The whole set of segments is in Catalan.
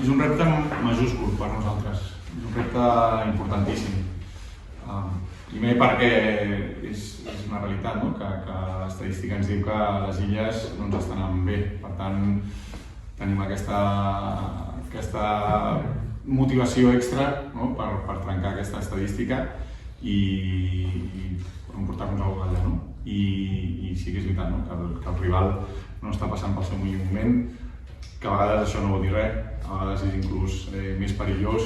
És un repte majúscul per nosaltres, és un repte importantíssim. Primer perquè és una realitat, no? que l'estadística ens diu que les illes no ens estan anant bé. Per tant, tenim aquesta motivació extra, no? per trencar aquesta estadística i emportar-nos alguna cosa allà. No? I sí que és veritat, no? que el rival no està passant pel seu millor moment, que a vegades això no vol dir res, a vegades és inclús més perillós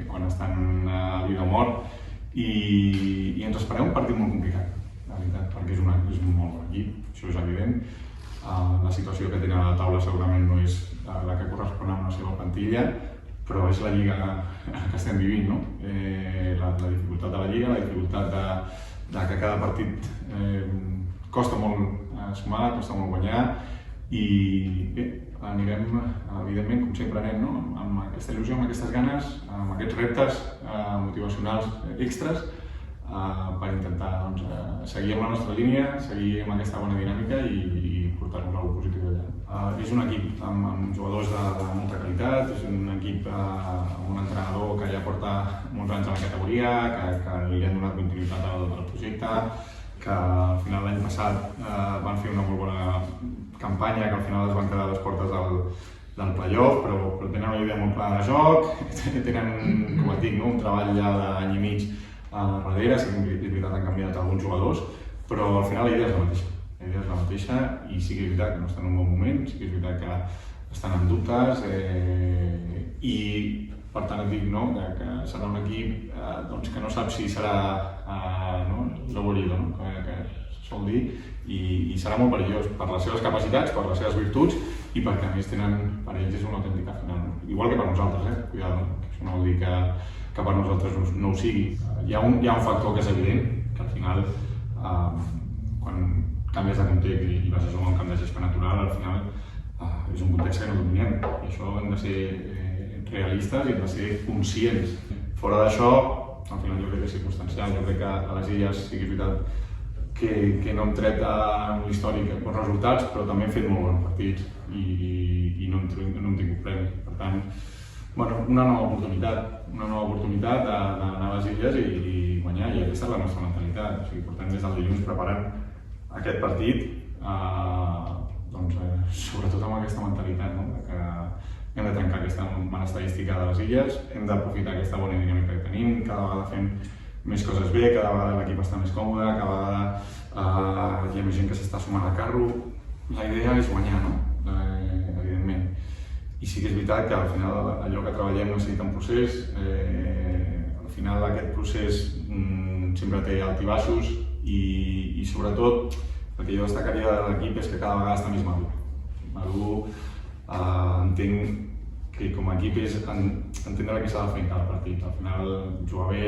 quan estan a vida o mort i ens esperem un partit molt complicat, la veritat, perquè és un molt bon equip, això és evident. La situació que tenen a la taula segurament no és la que correspon a una seva plantilla, però és la lliga que estem vivint, no? La dificultat de la lliga, la dificultat de que cada partit costa molt sumar, costa molt guanyar i bé, anirem, evidentment, com sempre anem, no? Amb aquesta il·lusió, amb aquestes ganes, amb aquests reptes motivacionals extras per intentar seguir amb la nostra línia, seguir amb aquesta bona dinàmica i portar-nos alguna cosa positiva allà. És un equip amb jugadors de molta qualitat, és un equip amb un entrenador que ja porta molts anys a la categoria, que li han donat continuïtat al projecte, que al final l'any passat van fer una molt bona campanya, que al final es van quedar a les portes del play-off, però tenen una idea molt clara de joc, tenen, com et dic, un treball ja d'any i mig darrere, sí que és veritat han canviat alguns jugadors, però al final la idea és la mateixa. La idea és la mateixa i sí que és veritat que no estan en un bon moment, sí que és veritat que estan amb dubtes i per tant et dic que serà un equip que no sap si serà l'obolido, que se sol dir, i serà molt perillós per les seves capacitats, per les seves virtuts i perquè a més per ells és una autèntica final. Igual que per nosaltres, cuidado, això no vol dir que per nosaltres no ho sigui. Hi ha un factor que és evident, que al final quan canvies de context i vas a jugar un camp de gespa natural, al final és un context que no dominem i això hem de ser realistes i hem de ser conscients. Fora d'això, al final jo crec que és circumstancial, jo crec que a les illes sí que és veritat que no hem tret en l'històric bons resultats, però també hem fet molt bons partits i no hem tingut premi. Per tant, una nova oportunitat d'anar a les illes i guanyar, i aquesta és la nostra mentalitat. O sigui, portem des del dilluns preparant aquest partit, sobretot amb aquesta mentalitat, que hem de trencar aquesta mala estadística de les illes, hem d'aprofitar aquesta bona dinàmica que tenim, cada vegada fem més coses bé, cada vegada l'equip està més còmode, cada vegada hi ha més gent que s'està sumant al carro. La idea és guanyar, evidentment. I sí que és veritat que al final allò que treballem necessita un procés, al final aquest procés sempre té alt i baixos i sobretot el que jo destacaria de l'equip és que cada vegada està més madur. Entenc que com a equip és entendre què s'ha de fer en cada partit. Al final, jugar bé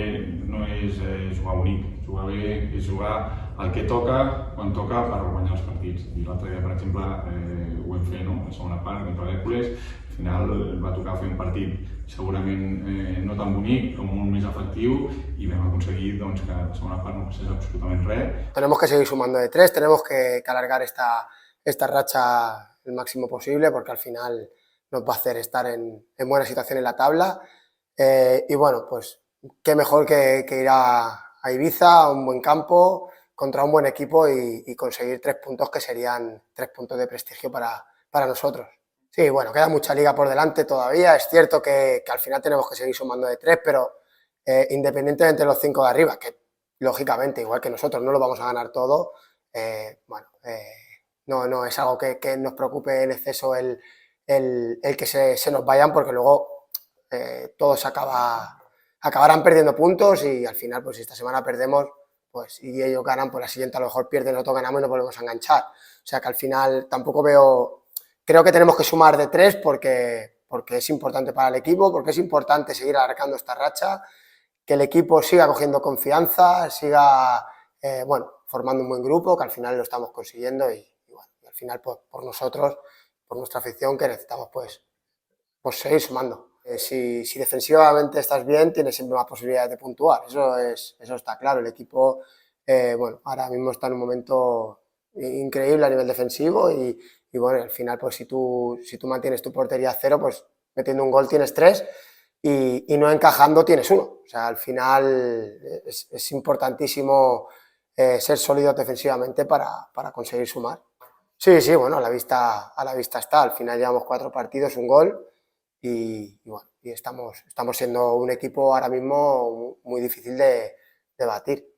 no és jugar bonic, jugar bé és jugar el que toca, quan toca, per guanyar els partits. I l'altre dia, per exemple, ho vam fer, la segona part contra l'Hèrcules. Al final va tocar fer un partit segurament no tan bonic, però molt més efectiu i vam aconseguir que la segona part no passés absolutament res. Tenemos que seguir sumando de tres, tenemos que alargar esta racha el máximo posible porque al final nos va a hacer estar en buena situación en la tabla y bueno, pues qué mejor que ir a Ibiza, a un buen campo, contra un buen equipo y conseguir 3 puntos que serían 3 puntos de prestigio para nosotros. Sí, bueno, queda mucha liga por delante todavía, es cierto que al final tenemos que seguir sumando de 3, pero independientemente de los 5 de arriba, que lógicamente, igual que nosotros, no lo vamos a ganar todo, no es algo que nos preocupe en exceso el que se nos vayan, porque luego todos acabarán perdiendo puntos y al final, pues si esta semana perdemos y ellos ganan, pues la siguiente a lo mejor pierden, nosotros ganamos y nos volvemos a enganchar. O sea que al final tampoco creo que tenemos que sumar de 3 porque es importante para el equipo, porque es importante seguir alargando esta racha, que el equipo siga cogiendo confianza, siga formando un buen grupo, que al final lo estamos consiguiendo y al final por nosotros, por nuestra afición, que necesitamos pues seguir sumando. Si defensivamente estás bien, tienes siempre más posibilidades de puntuar, eso está claro. El equipo ahora mismo está en un momento increíble a nivel defensivo y al final pues si tú mantienes tu portería a cero, pues metiendo un gol tienes 3 y no encajando tienes 1. O sea, al final es importantísimo ser sólido defensivamente para conseguir sumar. Sí, sí, bueno, a la vista está. Al final llevamos 4 partidos, un gol y bueno, y estamos siendo un equipo ahora mismo muy difícil de batir.